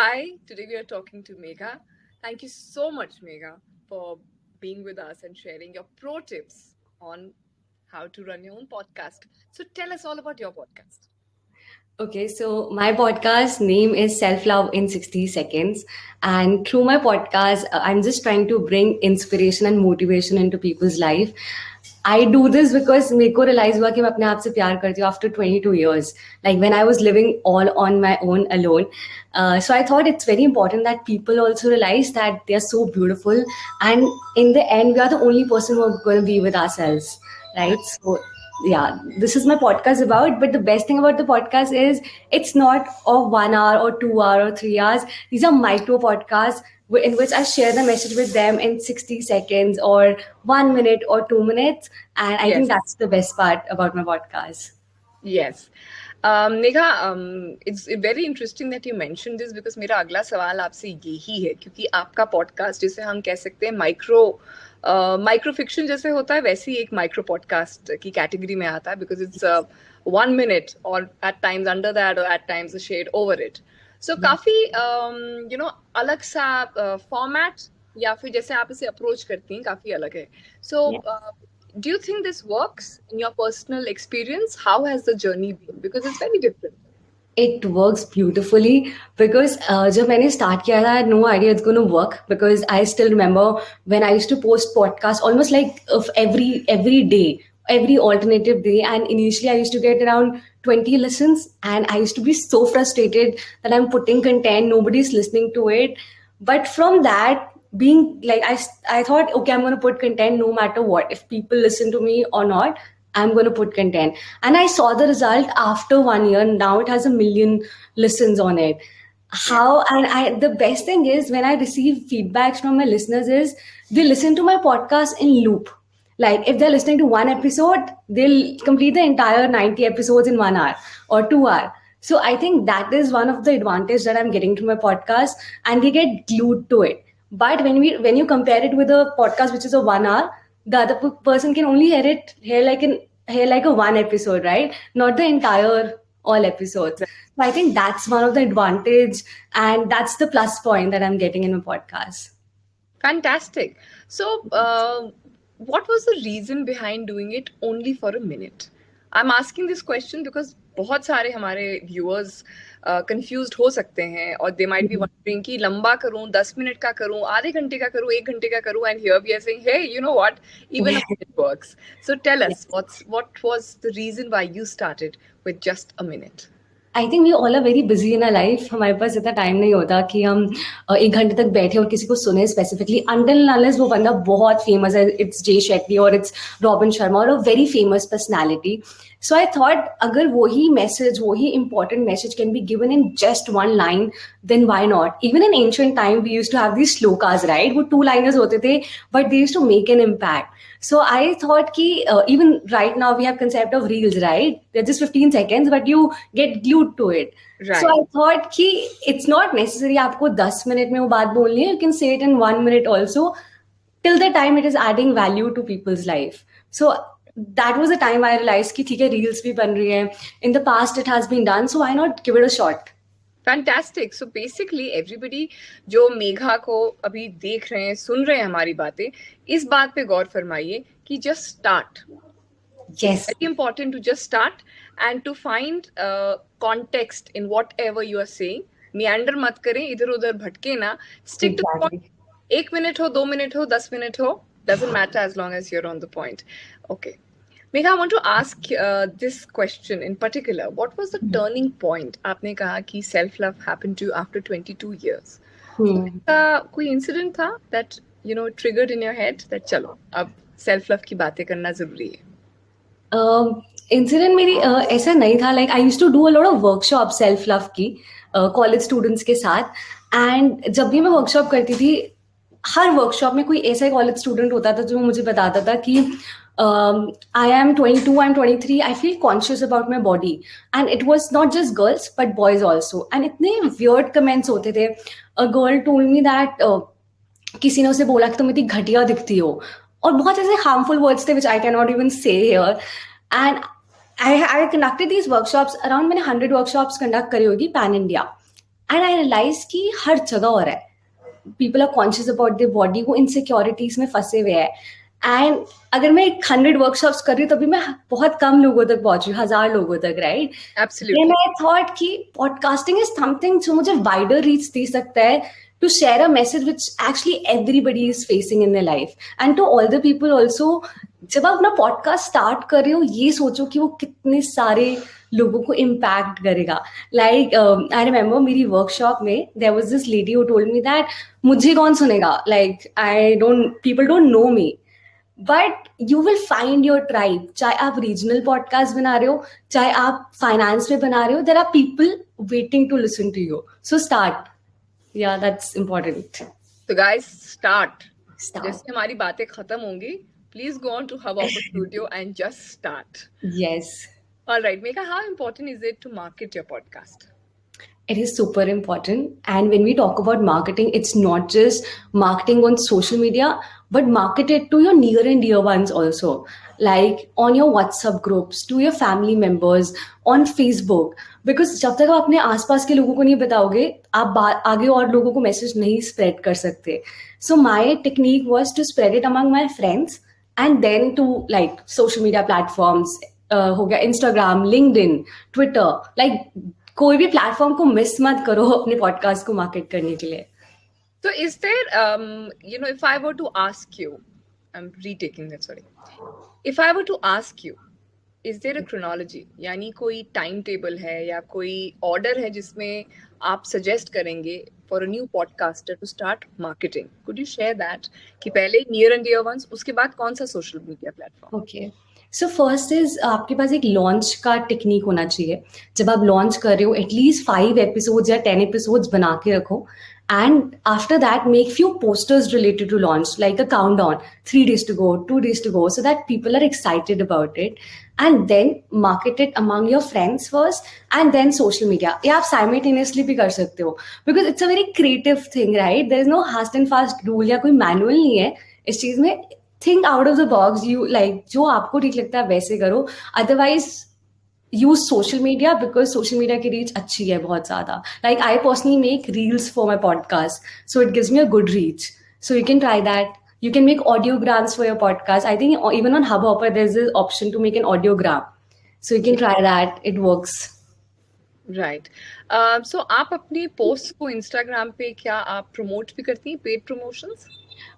Hi, today we are talking to Megha. Thank you so much, Megha, for being with us and sharing your pro tips on how to run your own podcast. So tell us all about your podcast. Okay, so my podcast name is Self Love in 60 Seconds. And through my podcast, I'm just trying to bring inspiration and motivation into people's life. I do this because मेरे को realize हुआ कि मैं अपने आप से प्यार करती हूँ after 22 years. Like when I was living all on my own alone. So I thought it's very important that people also realize that they are so beautiful. And in the end, we are the only person who are going to be with ourselves. Right? So yeah, this is my podcast about. But the best thing about the podcast is it's not of 1 hour or 2 hour or 3 hours. These are micro podcasts in which I share the message with them in 60 seconds or 1 minute or 2 minutes. And I think Yes, that's the best part about my podcast. yes. Megha, it's very interesting that you mentioned this because मेरा अगला सवाल आपसे यही है क्योंकि आपका podcast जिसे हम कह सकते हैं माइक्रो फिक्शन जैसे होता है वैसे ही एक माइक्रो पॉडकास्ट की कैटेगरी में आता है बिकॉज इट्स 1 minute और एट टाइम्स अंडर दैट और eight times shed over it so काफी अलग सा फॉर्मेट या फिर जैसे आप इसे अप्रोच करती हैं काफी अलग है सो do you think this works in your personal experience? How has the journey been? Because it's very different. It works beautifully because जब मैंने start किया था, I had no idea it's going to work because I still remember when I used to post podcasts almost like of every day, every alternative day, and initially I used to get around 20 listens, and I used to be so frustrated that I'm putting content, nobody's listening to it. But from that, being like I thought, okay, I'm going to put content no matter what. If people listen to me or not, I'm going to put content. And I saw the result after 1 year. Now it has 1 million listens on it. Yeah. How and I the best thing is when I receive feedbacks from my listeners is they listen to my podcast in loop. Like if they're listening to one episode, they'll complete the entire 90 episodes in 1 hour or 2 hour. So I think that is one of the advantage that I'm getting to my podcast, and they get glued to it. But when you compare it with a podcast which is a 1 hour, the other person can only hear like a one episode, right? Not the entire all episodes. So I think that's one of the advantage, and that's the plus point that I'm getting in my podcast. Fantastic. So, what was the reason behind doing it only for a minute? I'm asking this question because बहुत सारे हमारे viewers confused हो सकते हैं और they might be wondering कि लंबा करूं 10 मिनट का करूं आधे घंटे का करूं 1 घंटे का करूं and here we are saying hey you know what even a minute works. So tell us what was the reason why you started with just a minute? I think we all are very busy in a life. हमारे पास इतना time नहीं होता कि हम 1 घंटे तक बैठे और किसी को सुने स्पेसिफिकली अनटिल अनलेस वो बंदा बहुत फेमस है. इट्स जे शेट्टी और इट्स रॉबिन शर्मा और a very famous personality. So I thought अगर वही message, वही important message can be given in just one line, then why not? Even in ancient time, we used to have these shlokas, right? वो 2 liners होते थे, but they used to make an impact. So I thought कि even right now we have concept of reels, right? They're just 15 seconds, but you get glued to it. So I Right. thought कि it's not necessary आपको 10 minute में वो बात बोलनी है. You can say it in 1 minute also, till the time it is adding value to people's life. So that was the time I realized कि ठीक है reels भी बन रही है. In the past it has been done, so why not give it a shot? Fantastic. So basically everybody जो मेघा को अभी देख रहे हैं सुन रहे हैं हमारी बातें इस बात पे गौर फरमाइए कि just start. Yes. Very important to just start and to find context in whatever you are saying. Meander मत करें इधर उधर भटके ना. Stick to the point. Exactly. 1 minute हो 2 मिनट हो 10 मिनट हो doesn't matter as long as you're on the point. Okay. Megha, I want to ask this question in particular. What was the turning point? आपने कहा कि self love happened to you after 22 years. So, कोई incident था that triggered in your head that चलो अब self love की बातें करना जरूरी है. इंसिडेंट मेरी ऐसा नहीं था. Like I use to do a lot of workshop self love की कॉलेज स्टूडेंट्स के साथ. एंड जब भी मैं वर्कशॉप करती थी, हर वर्कशॉप में कोई ऐसा कॉलेज स्टूडेंट होता था जो मुझे बताता था कि I am 22, I am 23, I feel conscious about my body. And it was not just girls but boys also. And इतने वियर्ड कमेंट्स होते थे. A girl told me that किसी ने उसे बोला कि तुम इतनी घटिया दिखती हो, और बहुत ऐसे हार्मफुल वर्ड्स थे विच आई कैन नॉट इवन से here. And I conducted these workshops around मैंने 100 workshops conduct करी होगी pan India. And I realize कि हर जगह हो रहा है. People are conscious about their body, वो इनसिक्योरिटीज में फंसे हुए हैं. एंड अगर मैं 100 वर्कशॉप्स कर रही हूँ तभी मैं बहुत कम लोगों तक पहुंच रही हूँ, 1000 लोगों तक, right? Then Absolutely. I thought कि पॉडकास्टिंग इज समथिंग जो मुझे वाइडर रीच दे सकता है, to share a message which actually everybody is facing in their life, and to all the people also. जब आप अपना पॉडकास्ट स्टार्ट कर रहे हो, ये सोचो कि वो कितने सारे लोगों को इम्पैक्ट करेगा. लाइक आई रिमेम्बर मेरी वर्कशॉप में there was this lady who told me that मुझे कौन सुनेगा, like I don't, people don't know me, but you will find your tribe. चाहे आप रीजनल पॉडकास्ट बना रहे हो, चाहे आप फाइनेंस में बना रहे हो, there are people waiting to listen to you. So start. या that's important. So guys, start. Start. जैसे हमारी बातें खत्म होंगी, please go on to Hubhopper Studio and just start. Yes. All right, Megha, how important is it to market your podcast? It is super important. And when we talk about marketing, it's not just marketing on social media, but market it to your near and dear ones also. Like on your WhatsApp groups, to your family members, on Facebook. Because जब तक आप अपने आसपास के लोगों को नहीं बताओगे, आप आगे और लोगों को मैसेज नहीं स्प्रेड कर सकते. So my technique was to spread it among my friends and then to like social media platforms, हो गया Instagram, LinkedIn, Twitter, like कोई भी प्लेटफॉर्म को मिस मत करो अपने पॉडकास्ट को मार्केट करने के लिए. So is there, if I were to ask you, I'm retaking that, sorry. If I were to ask you, is there a chronology? यानी कोई टाइम टेबल है या कोई ऑर्डर है जिसमें आप सजेस्ट करेंगे for a new podcaster to start marketing? Could you share that? कि पहले near and dear ones, उसके बाद कौन सा social media platform? Okay. So first is आपके पास एक लॉन्च का टेक्निक होना चाहिए. जब आप लॉन्च कर रहे हो, एटलीस्ट 5 एपिसोड्स या 10 एपिसोड्स बना के रखो. And after that make few posters related to launch, like a countdown, 3 days to go, 2 days to go, so that people are excited about it. And then market it among your friends first, and then social media. ये आप simultaneously भी कर सकते हो, because it's a very creative thing, right? There is no fast and fast rule या कोई manual नहीं है इस चीज में. Think out of the box. You like जो आपको ठीक लगता है वैसे करो. Otherwise use social media, because social media की रीच अच्छी है बहुत ज्यादा. Like I personally make reels for my podcast, so it gives me a good reach. So you can try that. You can make audiograms for your podcast. I think even on Hubhopper there's this option to make an audiogram, so you can try that. It works. Right. So आप अपनी post को Instagram पे क्या आप promote भी करती हैं, paid promotions?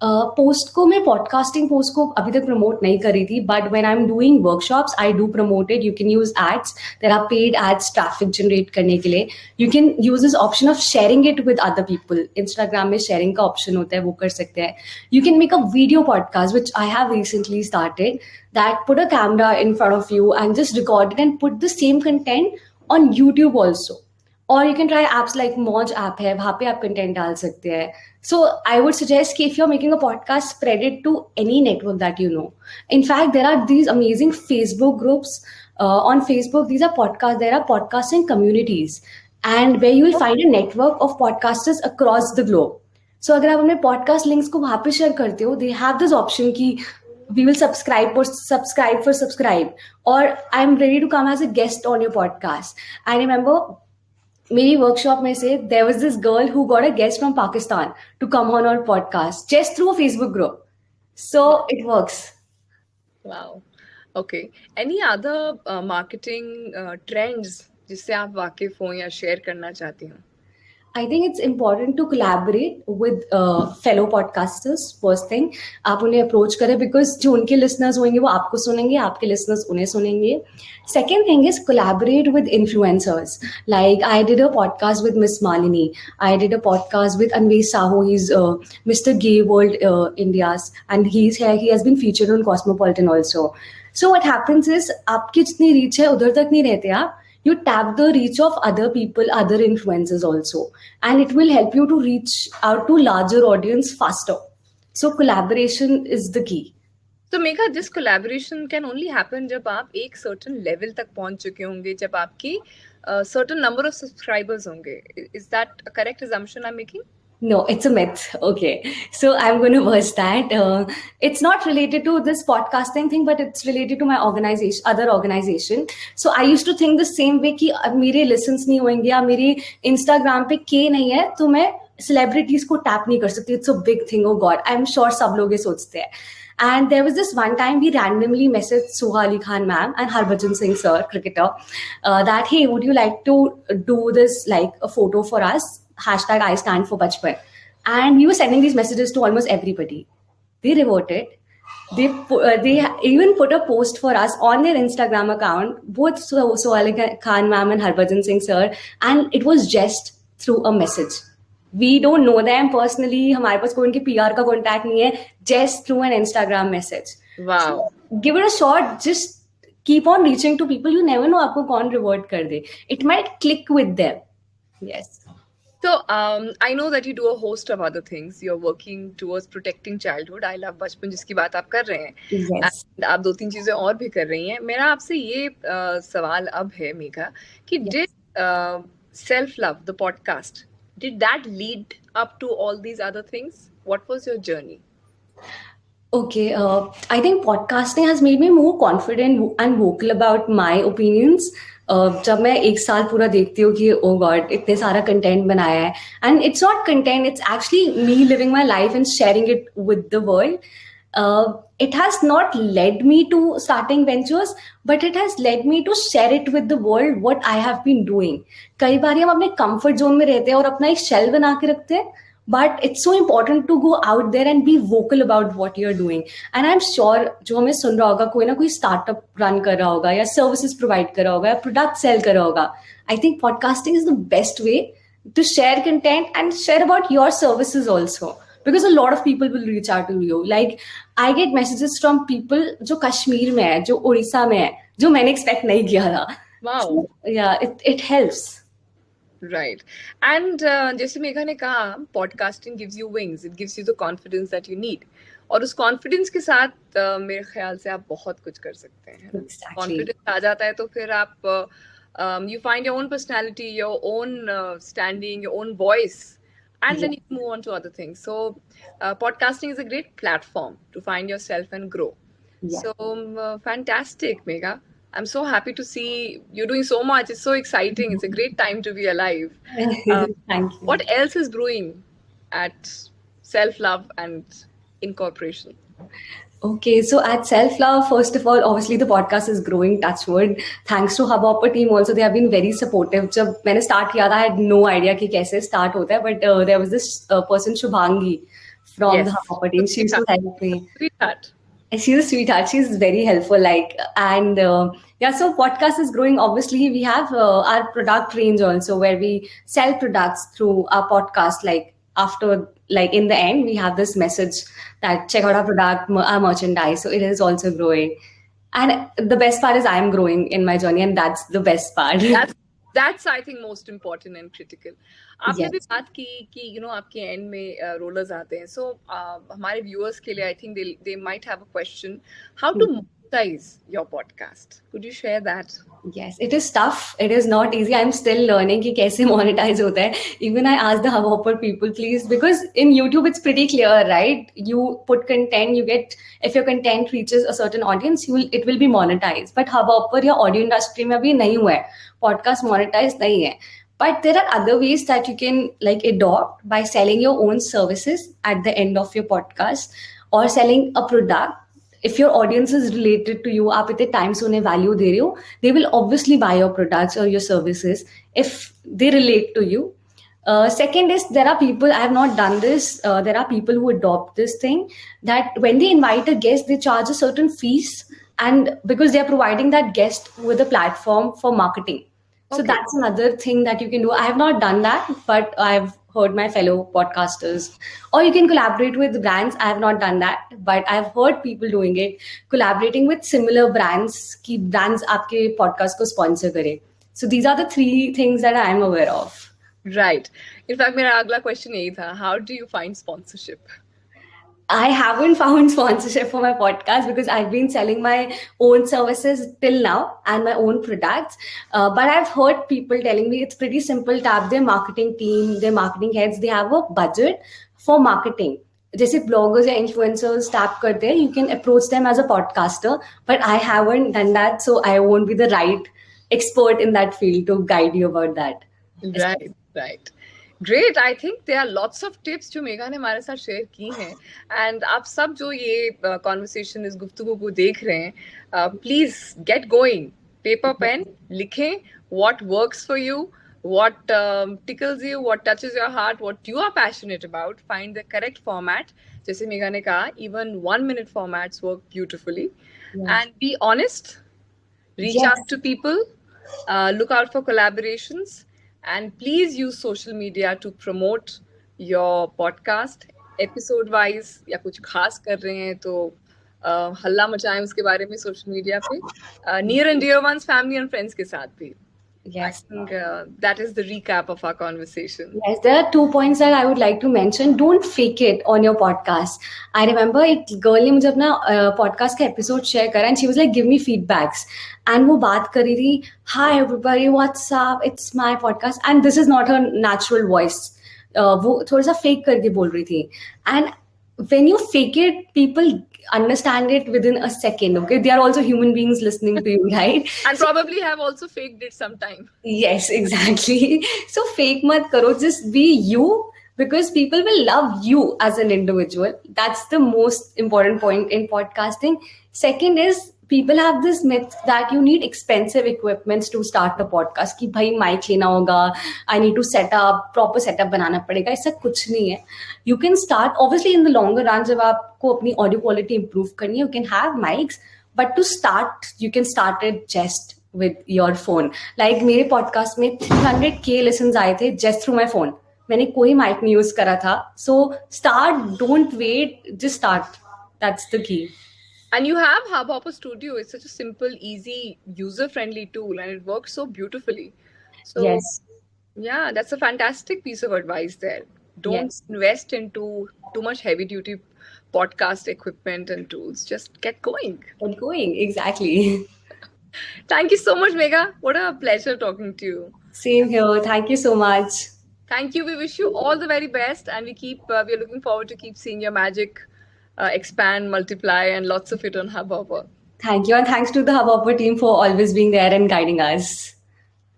Post को मैं पॉडकास्टिंग पोस्ट को अभी तक प्रमोट नहीं करी थी, but when I am doing workshops I do promote it. You can use ads. There are paid ads traffic generate करने के लिए. You can use this option of sharing it with other people. Instagram में sharing का option होता है, वो कर सकते हैं. You can make a video podcast which I have recently started, that put a camera in front of you and just record it and put the same content on YouTube also. और you can try apps like Moj app है, वहाँ पे आप content डाल सकते हैं. So I would suggest कि if you are making a podcast, spread it to any network that you know. In fact, there are these amazing Facebook groups. On Facebook, there are podcasting communities, and where you will find a network of podcasters across the globe. So अगर आप अपने podcast links को वहाँ पे share करते हो, they have this option कि we will subscribe, or I am ready to come as a guest on your podcast. I remember मेरी वर्कशॉप में से there was this girl who got a guest from Pakistan to come on our podcast just through a Facebook group. So it works. Wow. Okay. Any other marketing trends जिससे आप वाकिफ हो या share करना चाहती हो? I think it's important to collaborate with fellow podcasters. First thing, आप उन्हें approach करें, because जो उनके listeners होंगे वो आपको सुनेंगे, आपके listeners उन्हें सुनेंगे. Second thing is collaborate with influencers. Like I did a podcast with Miss Malini. I did a podcast with Anvesh Sahu. He's Mr. Gay World India's, and he's here. He has been featured on Cosmopolitan also. So what happens is आपकी जितनी reach है उधर तक नहीं रहते आप. You tap the reach of other people, other influencers also, and it will help you to reach out to larger audience faster. So collaboration is the key. So Megha, this collaboration can only happen जब आप एक certain level तक पहुंच चुके होंगे, जब आपकी certain number of subscribers होंगे. Is that a correct assumption I'm making? No, it's a myth. Okay. So I'm going to burst that. It's not related to this podcasting thing, but it's related to my organization, other organization. So I used to think the same way कि अब मेरे listens नहीं होंगे या मेरे Instagram पे K नहीं है तो मैं celebrities को tap नहीं कर सकती. It's a big thing. Oh God. I'm sure सब लोग ये सोचते हैं. And there was this one time we randomly messaged Suha Ali Khan ma'am and Harbhajan Singh sir, cricketer, that hey, would you like to do this like a photo for us? Hashtag I stand for Bachpan. And we were sending these messages to almost everybody. They reverted. They even put a post for us on their Instagram account, both Sohail Khan ma'am and Harbhajan Singh sir, and it was just through a message. We don't know them personally. हमारे पास कोई उनके PR का contact नहीं है. Just through an Instagram message. Wow. So, give it a shot. Just keep on reaching to people. You never know आपको कौन revert कर दे. It might click with them. Yes. So I know that you do a host of other things. You're working towards protecting childhood. I love बचपन जिसकी बात आप कर रहे हैं. Yes. And आप 2-3 चीजें और भी कर रही हैं. मेरा आपसे ये सवाल अब है मेघा कि Yes. did self love the podcast, did that lead up to all these other things? What was your journey? Okay, I think podcasting has made me more confident and vocal about my opinions. जब मैं एक साल पूरा देखती हूँ कि ओ God इतने सारा कंटेंट बनाया है and it's not content it's actually me living my life and sharing it with the world it has not led me to starting ventures, but it has led me to share it with the world what I have been doing. कई बार हम अपने comfort zone में रहते हैं और अपना एक shell बना के रखते हैं, but it's so important to go out there and be vocal about what you're doing. And I'm sure जो हमें सुन रहा होगा कोई ना कोई startup run कर रहा होगा या services provide कर रहा होगा या product sell कर रहा होगा. I think podcasting is the best way to share content and share about your services also. Because a lot of people will reach out to you. Like I get messages from people जो कश्मीर में है, जो उड़ीसा में है, जो मैंने expect नहीं किया था. Wow. So, yeah, it helps. Right. And जैसे मेघा ने कहा, podcasting gives you wings. It gives you the confidence that you need. और उस confidence के साथ मेरे ख्याल से आप बहुत कुछ कर सकते हैं. Exactly. Confidence आ जाता है तो फिर आप you find your own personality, your own standing, your own voice. And then you move on to other things. So podcasting is a great platform to find yourself and grow. Yeah. So fantastic, Megha. I'm so happy to see you're doing so much. It's so exciting. It's a great time to be alive. Thank you. What else is brewing at Self Love and Incorporation? Okay, so at Self Love, first of all, obviously the podcast is growing, touch wood. Thanks to Hubhopper team also, they have been very supportive. जब मैंने start किया था, I had no idea कि कैसे start होता है, but there was this person Shubhangi from Yes. the Hubhopper team. She used to help me. Sweetheart. She's a sweetheart. She's very helpful. And yeah, so podcast is growing. Obviously, we have our product range also where we sell products through our podcast. Like in the end, we have this message that check out our product, our merchandise. So it is also growing. And the best part is I'm growing in my journey, and that's the best part. That's I think most important and critical. आपने Yes. भी बात की कि आपके and में rollers आते हैं. So हमारे व्यूअर्स के लिए I think they might have a question. How to monetize your podcast? Could you share that? Yes, it is tough. It is not easy. I'm still learning कि कैसे monetize होता है. Even I asked the Hubhopper people, please, because in YouTube it's pretty clear, right? You put content, you get, if your content reaches a certain audience, it will be monetized. But Hubhopper या audio industry में अभी नहीं हुआ है. Podcast monetized नहीं है. But there are other ways that you can like adopt by selling your own services at the end of your podcast or selling a product. If your audience is related to you, आप इतने time से उन्हें value दे रहे हो, they will obviously buy your products or your services if they relate to you. Second is there are people, I have not done this, there are people who adopt this thing that when they invite a guest, they charge a certain fees and because they are providing that guest with a platform for marketing. So Okay. that's another thing that you can do. I have not done that, but I've heard my fellow podcasters. Or you can collaborate with brands. I have not done that, but I've heard people doing it, collaborating with similar brands, कि brands आपके podcast को sponsor करे. So these are the three things that I am aware of. Right. In fact, मेरा अगला question यही था. How do you find sponsorship? I haven't found sponsorship for my podcast because I've been selling my own services till now and my own products. But I've heard people telling me it's pretty simple. Tap their marketing team, their marketing heads, they have a budget for marketing. जैसे bloggers या influencers tap करते हैं, you can approach them as a podcaster. But I haven't done that, so I won't be the right expert in that field to guide you about that. Right, right. Great. I think there are lots of tips जो मेघा ने हमारे साथ share की हैं and आप सब जो ये कॉन्वर्सेशन इस गुफ्तगू को देख रहे हैं please get going paper pen लिखें what works for you, what tickles you, what touches your heart, what you are passionate about. Find the correct format. जैसे मेघा ने कहा, even 1 minute formats work beautifully. And be honest. Reach out to people. Look out for collaborations. And please use social media to promote your podcast. Episode wise या कुछ खास कर रहे हैं तो हल्ला मचाएं उसके बारे में सोशल मीडिया पे. Near and dear ones, family and friends के साथ भी. Yes. I think that is the recap of our conversation. Yes, there are 2 points that I would like to mention. Don't fake it on your podcast. I remember एक girl ने मुझे अपना podcast का episode share करा and she was like, give me feedbacks. And वो बात कर रही थी, hi everybody, what's up? It's my podcast. And this is not her natural voice. वो थोड़ा सा fake करके बोल रही थी. And when you fake it, people understand it within a second. Okay, they are also human beings listening to you, right? And probably have also faked it sometime. Yes, exactly. So fake mat karo, just be you, because people will love you as an individual. That's the most important point in podcasting. Second is, people have this myth that you need expensive equipments to start a podcast. कि भाई mic लेना होगा, I need to set up, proper setup बनाना पड़ेगा. ऐसा कुछ नहीं है. You can start, obviously in the longer run, जब आपको अपनी audio quality improve करनी है, you can have mics. But to start, you can start it just with your phone. Like मेरे podcast में 300k listens आए थे just through my phone. मैंने कोई mic नहीं use करा था. So start, don't wait, just start. That's the key. And you have Hubhopper Studio. It's such a simple, easy, user-friendly tool, and it works so beautifully. So, yes. Yeah, that's a fantastic piece of advice there. Don't invest into too much heavy-duty podcast equipment and tools. Just get going. Get going, exactly. Thank you so much, Megha. What a pleasure talking to you. Same here. Thank you so much. Thank you. We wish you all the very best, and we're looking forward to keep seeing your magic expand, multiply, and lots of it on Hubhopper. Thank you, and thanks to the Hubhopper team for always being there and guiding us.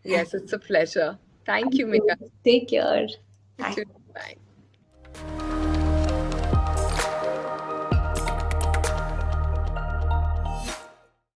Yes, it's a pleasure. Thank you, Megha. Take care. You too. Bye.